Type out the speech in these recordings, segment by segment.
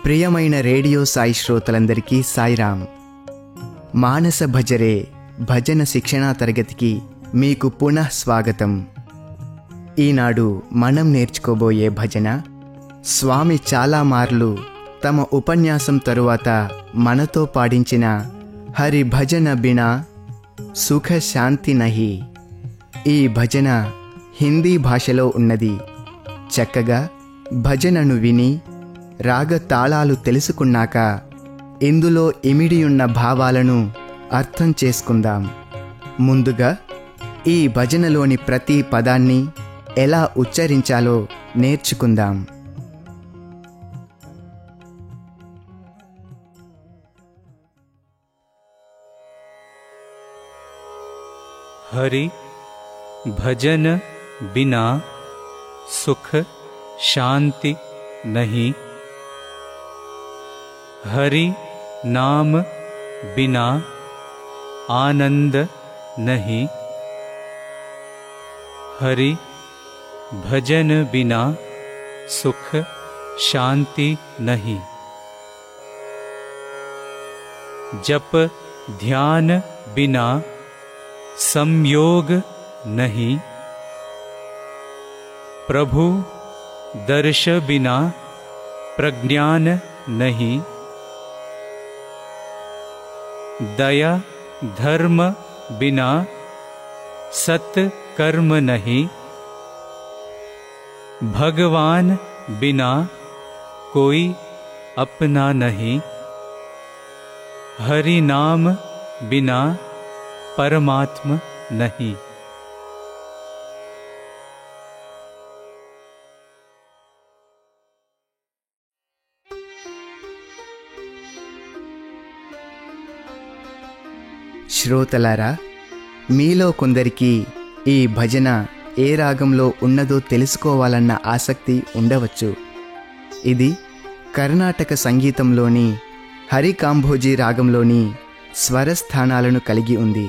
ప్రియమైన రేడియో సాయి శ్రోతలందరికీ సాయిరామ్. మానస భజరే భజన శిక్షణా తరగతికి మీకు పునః స్వాగతం. ఈనాడు మనం నేర్చుకోబోయే భజన స్వామి చాలా మార్లు తమ ఉపన్యాసం తరువాత మనతో పాడించిన హరి భజన బినా సుఖ శాంతి నహి. ఈ భజన హిందీ భాషలో ఉన్నది. చక్కగా భజనను విని రాగ తాళాలు తెలుసుకున్నాక ఇందులో ఇమిడియున్న భావాలను అర్థం చేసుకుందాం. ముందుగా ఈ భజనలోని ప్రతి పదాన్ని ఎలా ఉచ్చరించాలో నేర్చుకుందాం. हरि भजन बिना सुख शांति नहीं, हरि नाम बिना आनंद नहीं, हरि भजन बिना सुख शांति नहीं, जप ध्यान बिना संयोग नहीं, प्रभु दर्श बिना प्रज्ञान नहीं, दया धर्म बिना सत कर्म नहीं, भगवान बिना कोई अपना नहीं, हरि नाम बिना परमात्मा नहीं. శ్రోతలారా, మీలో కొందరికి ఈ భజన ఏ రాగంలో ఉన్నదో తెలుసుకోవాలన్న ఆసక్తి ఉండవచ్చు. ఇది కర్ణాటక సంగీతంలోని హరికాంభోజీ రాగంలోని స్వరస్థానాలను కలిగి ఉంది.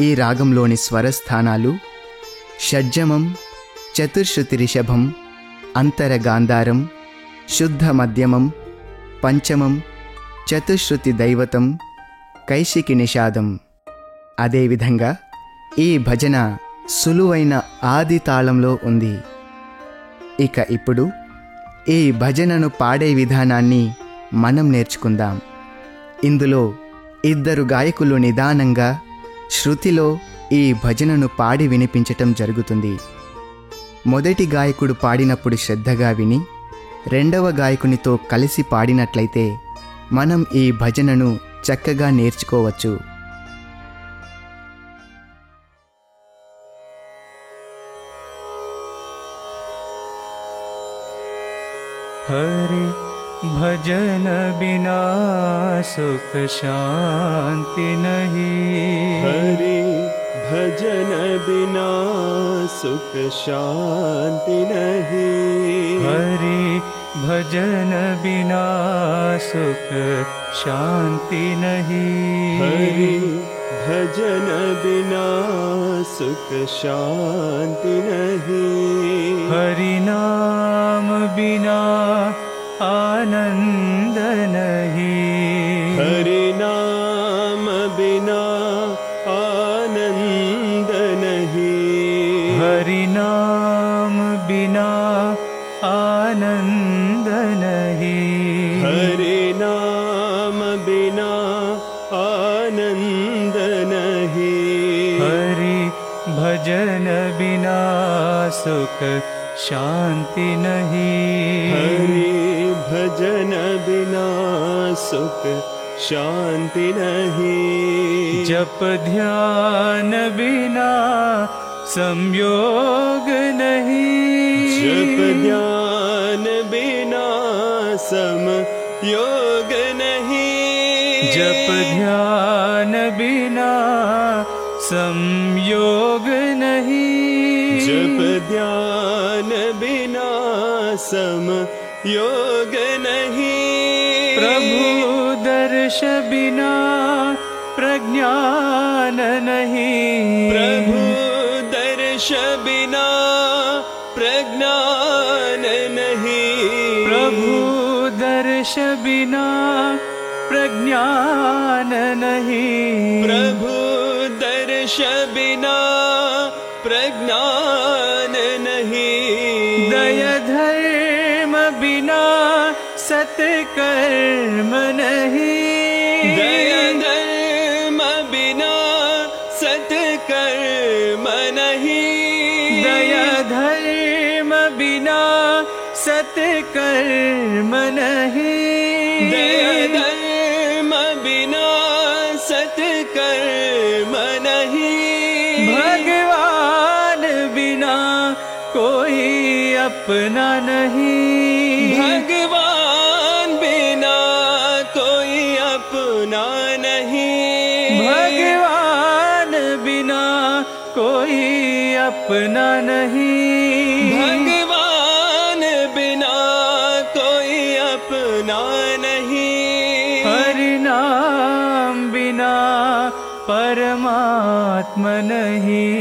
ఈ రాగంలోని స్వరస్థానాలు షడ్జమం, చతుశ్రుతి రిషభం, అంతర గాంధారం, శుద్ధ మధ్యమం, పంచమం, చతుశ్రుతి దైవతం, కైశికి నిషాదం. అదేవిధంగా ఈ భజన సులువైన ఆది తాళంలో ఉంది. ఇక ఇప్పుడు ఈ భజనను పాడే విధానాన్ని మనం నేర్చుకుందాం. ఇందులో ఇద్దరు గాయకులు నిదానంగా శృతిలో ఈ భజనను పాడి వినిపించటం జరుగుతుంది. మొదటి గాయకుడు పాడినప్పుడు శ్రద్ధగా విని రెండవ గాయకునితో కలిసి పాడినట్లయితే మనం ఈ భజనను చక్కగా నేర్చుకోవచ్చు. हरि भजन बिना सुख शांति नहीं, हरि भजन बिना सुख शांति नहीं, हरि भजन बिना सुख शांति नहीं, हरि भजन बिना सुख शांति नहीं, हरि नाम बिना आनंद नहीं, हरि नाम बिना आनंद नहीं, हरि नाम बिना आनंद नहीं, हरि नाम बिना आनंद नहीं, हरि भजन बिना सुख शांति नहीं, हरि भजन बिना सुख शांति नहीं, जप ध्यान बिना संयोग नहीं, जप ध्यान बिना संयोग नहीं, जप ध्यान बिना संयोग नहीं, जप ध्यान बिना संयोग नहीं, प्रभु दर्श बिना प्रज्ञान नहीं, प्रभु दर्श बिना प्रज्ञान नहीं, प्रभु दर्श बिना प्रज्ञान नहीं। प्रभु दर्श बिना प्रज्ञान नहीं। दया धर्म बिना सत्कर्म नहीं। दया धर्म बिना सत्कर्म नहीं। दया धर्म बिना सत्कर्म नहीं। दया धर्म बिना सत्कर्म नहीं। भगवान बिना कोई अपना नहीं। भगवान बिना कोई अपना नहीं। भगवान बिना कोई अपना नहीं। भगवान बिना कोई अपना नहीं। हरि नाम बिना परमात्मा नहीं।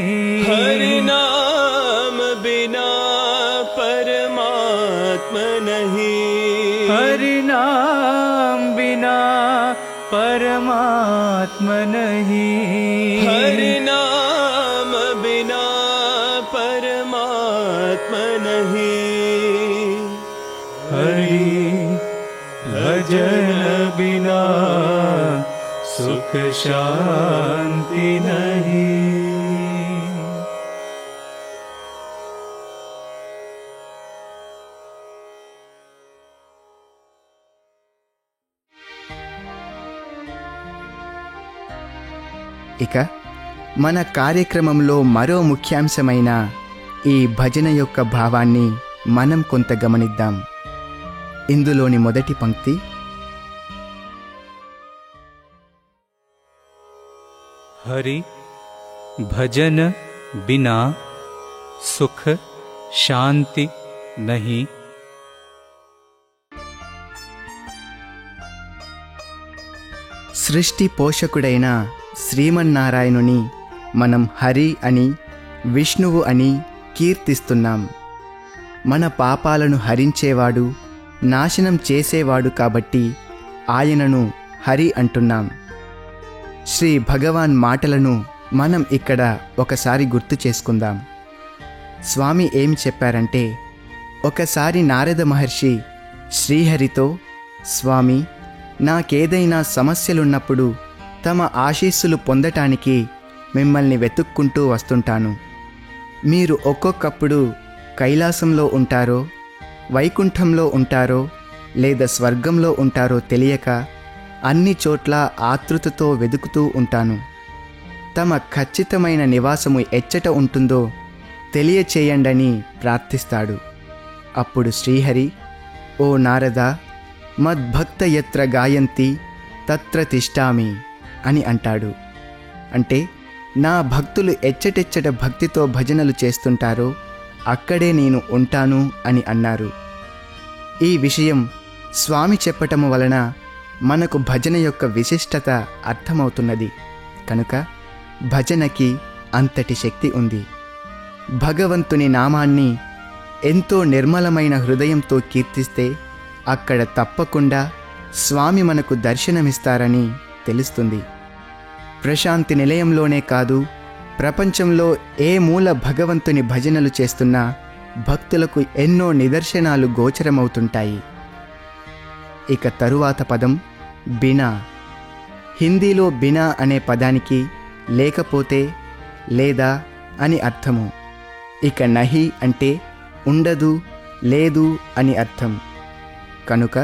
हरि नाम बिना परमात्मा नहीं। हरि नाम बिना परमात्मा नहीं। हरि नाम बिना परमात्मा नहीं। हरि भजन बिना सुख शांति नहीं। ఇక మన కార్యక్రమంలో మరో ముఖ్యాంశమైన ఈ భజన యొక్క భావాన్ని మనం కొంత గమనిద్దాం. ఇందులోని మొదటి పంక్తి, हरि भजन बिना सुख शांति नहीं। సృష్టి పోషకుడైన శ్రీమన్నారాయణుని మనం హరి అని, విష్ణువు అని కీర్తిస్తున్నాం. మన పాపాలను హరించేవాడు, నాశనం చేసేవాడు కాబట్టి ఆయనను హరి అంటున్నాం. శ్రీ భగవాన్ మాటలను మనం ఇక్కడ ఒకసారి గుర్తు చేసుకుందాం. స్వామి ఏం చెప్పారంటే, ఒకసారి నారద మహర్షి శ్రీహరితో, స్వామి, నాకేదైనా సమస్యలున్నప్పుడు తమ ఆశీస్సులు పొందటానికి మిమ్మల్ని వెతుక్కుంటూ వస్తుంటాను. మీరు ఒక్కొక్కప్పుడు కైలాసంలో ఉంటారో, వైకుంఠంలో ఉంటారో, లేదా స్వర్గంలో ఉంటారో తెలియక అన్ని చోట్ల ఆతృతతో వెతుకుతూ ఉంటాను. తమ ఖచ్చితమైన నివాసము ఎచ్చట ఉంటుందో తెలియచేయండని ప్రార్థిస్తాడు. అప్పుడు శ్రీహరి, ఓ నారద, మద్భక్త యత్ర గాయంతి తత్ర తిష్టామి అని అంటాడు. అంటే నా భక్తులు ఎచ్చటెచ్చట భక్తితో భజనలు చేస్తుంటారో అక్కడే నేను ఉంటాను అని అన్నారు. ఈ విషయం స్వామి చెప్పటము వలన మనకు భజన యొక్క విశిష్టత అర్థమవుతున్నది. కనుక భజనకి అంతటి శక్తి ఉంది. భగవంతుని నామాన్ని ఎంతో నిర్మలమైన హృదయంతో కీర్తిస్తే అక్కడ తప్పకుండా స్వామి మనకు దర్శనమిస్తారని తెలుస్తుంది. ప్రశాంతి నిలయంలోనే కాదు, ప్రపంచంలో ఏ మూల భగవంతుని భజనలు చేస్తున్నా భక్తులకు ఎన్నో నిదర్శనాలు గోచరమవుతుంటాయి. ఇక తరువాత పదం బినా. హిందీలో బినా అనే పదానికి లేకపోతే, లేదా అని అర్థము. ఇక నహి అంటే ఉండదు, లేదు అని అర్థం. కనుక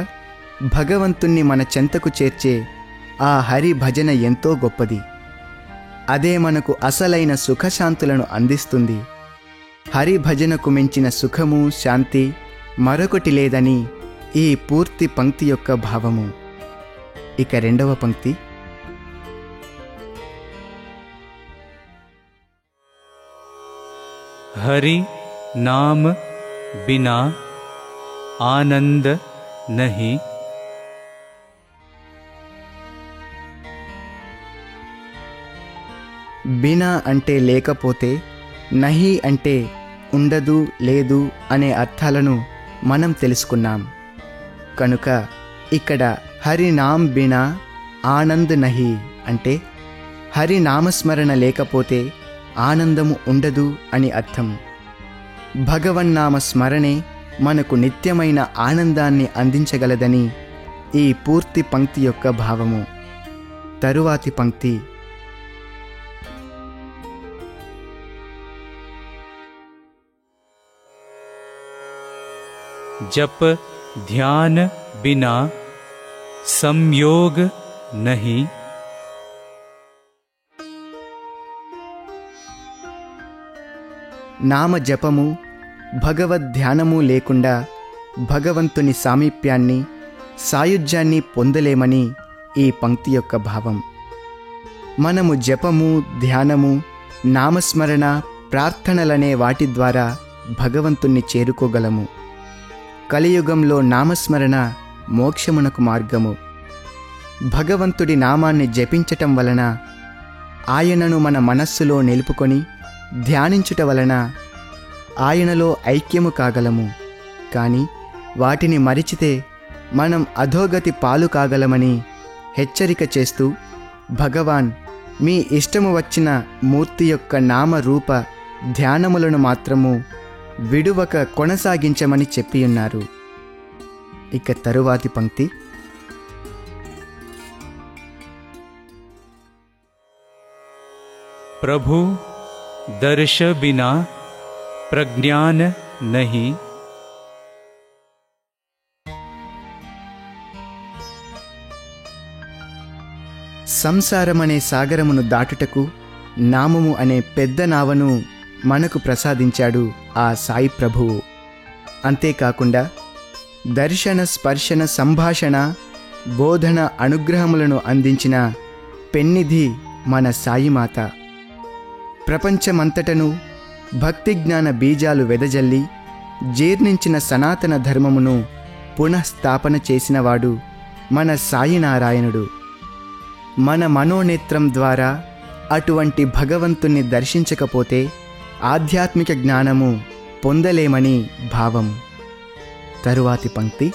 భగవంతుణ్ణి మన చెంతకు చేర్చే ఆ హరి భజన ఎంతో గొప్పది. అదే మనకు అసలైన సుఖశాంతులను అందిస్తుంది. హరి భజనకు మించిన సుఖము, శాంతి మరొకటి లేదని ఈ పూర్తి పంక్తి యొక్క భావము. ఇక రెండవ పంక్తి, हरि नाम बिना आनंद नहीं। బినా అంటే లేకపోతే, నహి అంటే ఉండదు, లేదు అనే అర్థాలను మనం తెలుసుకున్నాం. కనుక ఇక్కడ హరి నామ్ బినా ఆనంద్ నహి అంటే హరి నామస్మరణ లేకపోతే ఆనందము ఉండదు అని అర్థం. భగవన్నామ స్మరణే మనకు నిత్యమైన ఆనందాన్ని అందించగలదని ఈ పూర్తి పంక్తి యొక్క భావము. తరువాతి పంక్తి. जप ध्यान बिना संयोग नहीं. నామ జపము భగవద్ధ్యానము లేకుండా భగవంతుని సామీప్యాన్ని సాయుధ్యాన్ని పొందలేమని ఈ పంక్తి యొక్క భావం. మనము జపము ధ్యానము నామస్మరణ ప్రార్థనలనే వాటి ద్వారా భగవంతుణ్ణి చేరుకోగలము. కలియుగంలో నామస్మరణ మోక్షమునకు మార్గము. భగవంతుడి నామాన్ని జపించటం వలన ఆయనను మన మనస్సులో నిలుపుకొని ధ్యానించుట వలన ఆయనలో ఐక్యము కాగలము. కానీ వాటిని మరిచితే మనం అధోగతి పాలు కాగలమని హెచ్చరిక చేస్తూ భగవాన్ మీ ఇష్టము వచ్చిన మూర్తి యొక్క నామరూప ధ్యానములను మాత్రము విడువక కొనసాగించమని చెప్పియున్నారు. ఇక తరువాతి పంక్తి. प्रभु दर्श बिना प्रज्ञान नहीं. సంసారమనే సాగరమును దాటుటకు నామము అనే పెద్ద నావను మనకు ప్రసాదించాడు ఆ సాయి ప్రభువు. అంతేకాకుండా దర్శన స్పర్శన సంభాషణ బోధన అనుగ్రహములను అందించిన పెన్నిధి మన సాయిమాత. ప్రపంచమంతటను భక్తి జ్ఞాన బీజాలు వెదజల్లి జీర్ణించిన సనాతన ధర్మమును పునఃస్థాపన చేసినవాడు మన సాయినారాయణుడు. మన మనోనేత్రం ద్వారా అటువంటి భగవంతుణ్ణి దర్శించకపోతే ఆధ్యాత్మిక జ్ఞానము పొందలేమని భావం. తరువాతి పంక్తి.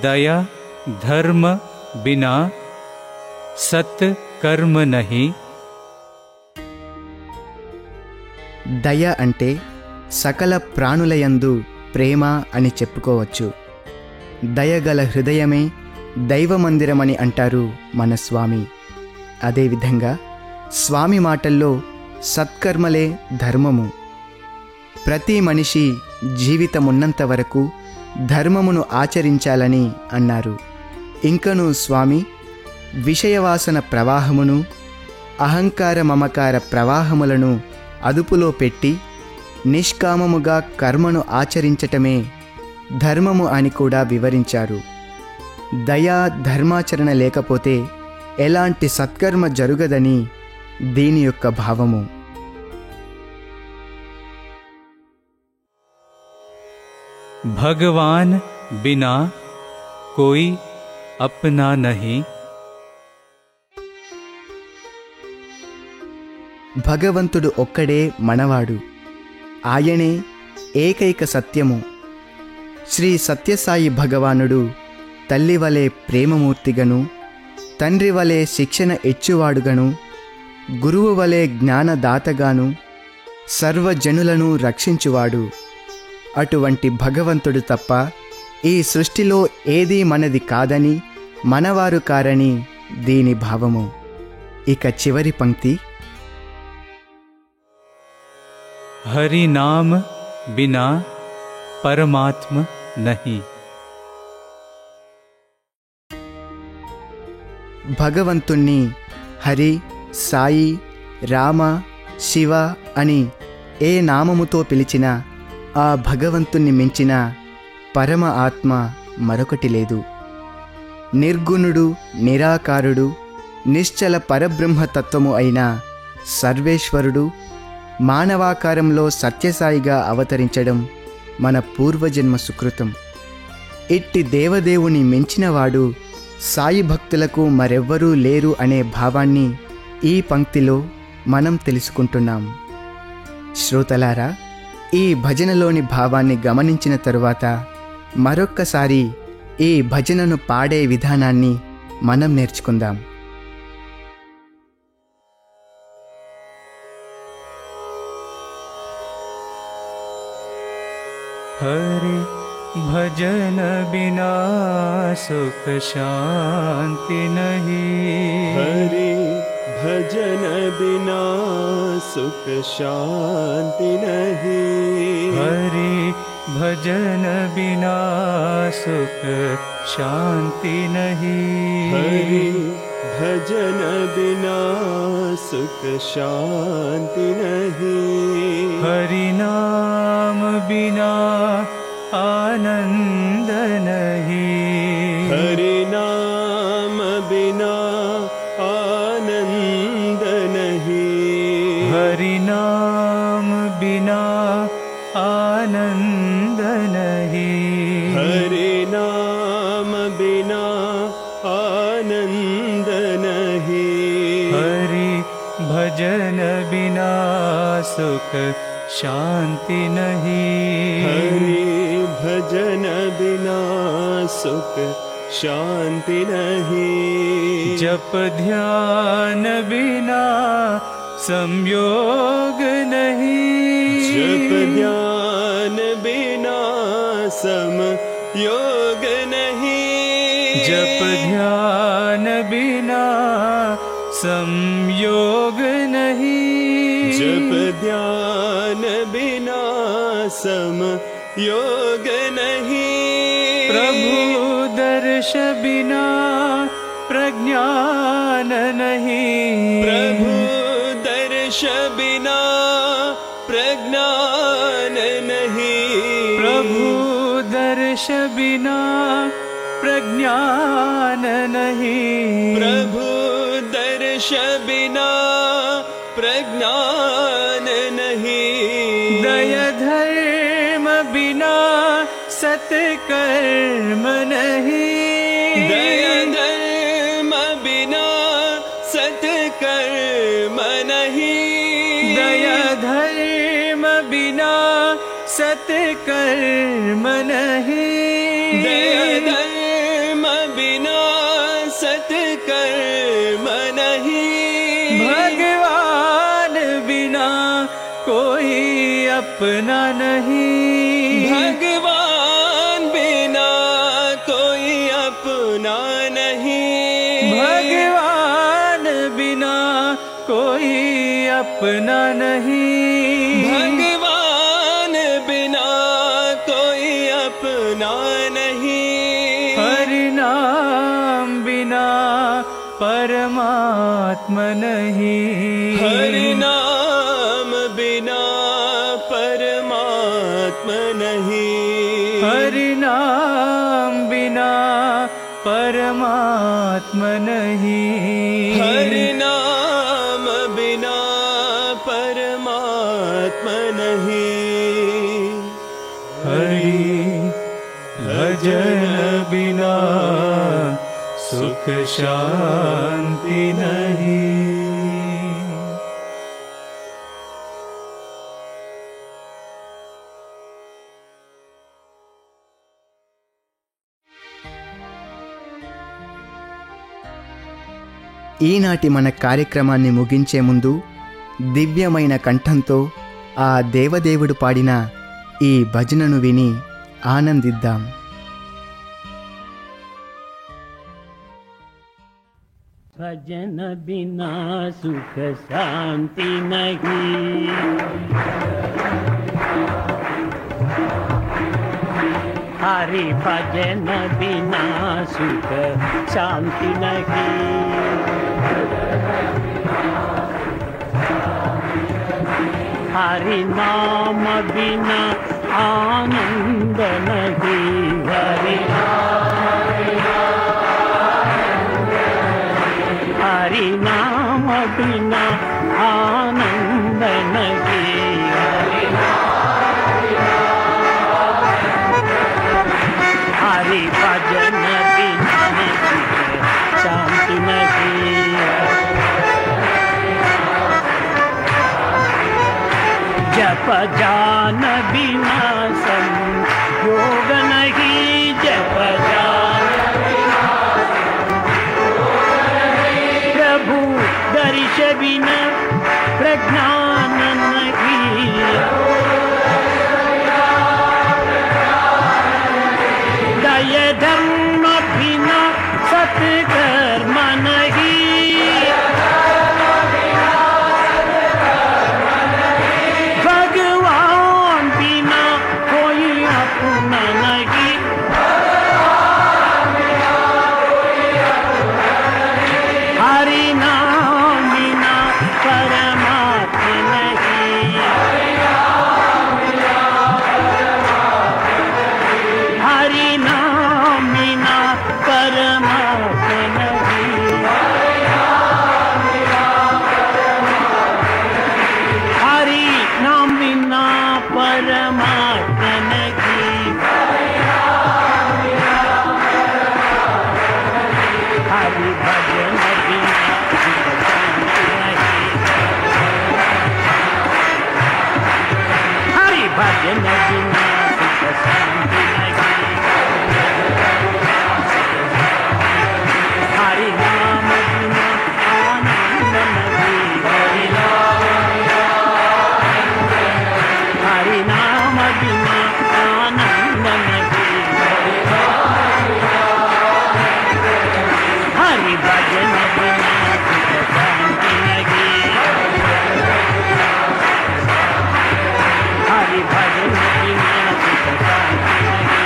दया धर्म बिना सत कर्म नहीं. దయ అంటే సకల ప్రాణులయందు ప్రేమ అని చెప్పుకోవచ్చు. దయగల హృదయమే దైవమందిరమని అంటారు మన స్వామి. అదేవిధంగా స్వామి మాటల్లో సత్కర్మలే ధర్మము. ప్రతి మనిషి జీవితమున్నంత వరకు ధర్మమును ఆచరించాలని అన్నారు. ఇంకను స్వామి విషయవాసన ప్రవాహమును అహంకార మమకార ప్రవాహములను అదుపులో పెట్టి నిష్కామముగా కర్మను ఆచరించటమే ధర్మము అని కూడా వివరించారు. దయా ధర్మాచరణ లేకపోతే ఎలాంటి సత్కర్మ జరుగదని దీని యొక్క భావము. भगवान बिना कोई अपना नहीं. భగవంతుడు ఒక్కడే మనవాడు. ఆయనే ఏకైక సత్యము. శ్రీ సత్యసాయి భగవానుడు తల్లి వలె ప్రేమమూర్తిగను, తండ్రి వలె శిక్షణ ఇచ్చువాడుగను, గురువు వలె జ్ఞానదాతగాను, సర్వజనులను రక్షించువాడు. అటువంటి భగవంతుడు తప్ప ఈ సృష్టిలో ఏదీ మనది కాదని, మనవారు కారని దీని భావము. ఇక చివరి పంక్తి. हरि नाम बिना परमात्म नहीं. భగవంతుణ్ణి హరి, సాయి, రామ, శివ అని ఏ నామముతో పిలిచినా ఆ భగవంతుణ్ణి మించిన పరమ ఆత్మ మరొకటి లేదు. నిర్గుణుడు, నిరాకారుడు, నిశ్చల పరబ్రహ్మతత్వము అయిన సర్వేశ్వరుడు మానవాకారంలో సత్యసాయిగా అవతరించడం మన పూర్వజన్మ సుకృతం. ఇట్టి దేవదేవుని మించినవాడు సాయి భక్తులకు మరెవ్వరూ లేరు అనే భావాన్ని ఈ పంక్తిలో మనం తెలుసుకుంటున్నాం. శ్రోతలారా, ఈ భజనలోని భావాన్ని గమనించిన తరువాత మరొక్కసారి ఈ భజనను పాడే విధానాన్ని మనం నేర్చుకుందాం. हरि भजन बिना सुख शांति नहीं. हरि भजन बिना सुख शांति नहीं. हरि भजन बिना सुख शांति नहीं. हरि भजन बिना सुख शांति नहीं. हरि नाम बिना आनंद नहीं. हरि नाम बिना आनंद नहीं. हरि नाम बिना आनंद नहीं. हरि नाम बिना आनंद नहीं. हरि भजन बिना सुख शांति नहीं. हरि भजन बिना सुख शांति नहीं. जप ध्यान बिना संयोग नहीं. जप ध्यान बिना समयोग नहीं. जप ध्यान बिना संयोग नहीं. जप ध्यान बिना समयोग नहीं. प्रभु दर्श बिना प्रज्ञान नहीं. प्रभु दर्श बिना प्रज्ञान नहीं. प्रभु दर्श बिना प्रज्ञान नहीं. प्रभु दर्श बिना प्रज्ञान नहीं. दया धर्म बिना सत्कर्म नहीं. दया धर्म बिना सत्कर्म नहीं. दया धर्म बिना सत्कर्म नहीं. दया धर्म बिना सत्कर्म नहीं. भगवान बिना कोई अपना नहीं. भगवान बिना कोई अपना नहीं. भगवान बिना कोई अपना नहीं. भगवान बिना कोई अपना नहीं. हरि नाम बिना परमात्मा नहीं. हरि नाम बिना परमात्मा नहीं. हरि नाम बिना परमात्मा नहीं. हरि नाम बिना परमात्मा नहीं. हरि भजन बिना सुख शांति नहीं. ఈనాటి మన కార్యక్రమాన్ని ముగించే ముందు దివ్యమైన కంఠంతో ఆ దేవదేవుడు పాడిన ఈ భజనను విని ఆనందిద్దాం. भजन बिना सुख शांति नहीं. हरि भजन बिना सुख शांति नहीं. हरि नाम बिना आनंद नहीं. हरि हरि नाम बिना आनंद नहीं. हरि भजन बिना शांति नहीं. जान बिना संयोग नहीं, जप जान प्रभु दर्श बिना प्रज्ञान नहीं, दय धर्म बिना सत्कर्म नहीं, भगवान बिना कोई अपना नहीं, हरि नाम बिना परमात्मा नहीं, हरि नाम बिना परमात्मा नहीं, हरि नाम बिना परमात्मा नहीं, हरि भजन बिना हरि भजन बिना सुख शांति नहीं, हरि नाम बिना आनंद नहीं, हरि नाम बिना आनंद नहीं, हरि भजन बिना सुख शांति नहीं, हरि भजन बिना सुख शांति नहीं,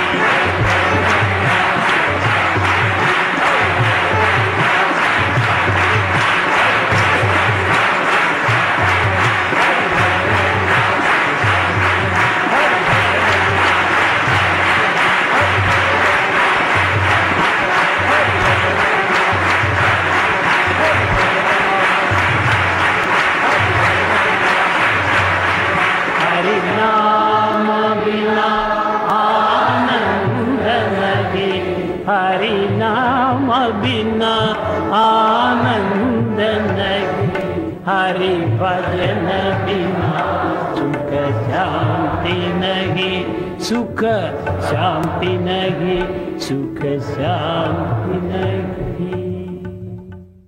हरि नाम बिना आनंद नहीं, हरि नाम बिना आनंद नहीं, हरि भजन बिना सुख शांति नहीं, सुख शांति नहीं, सुख शांति नहीं।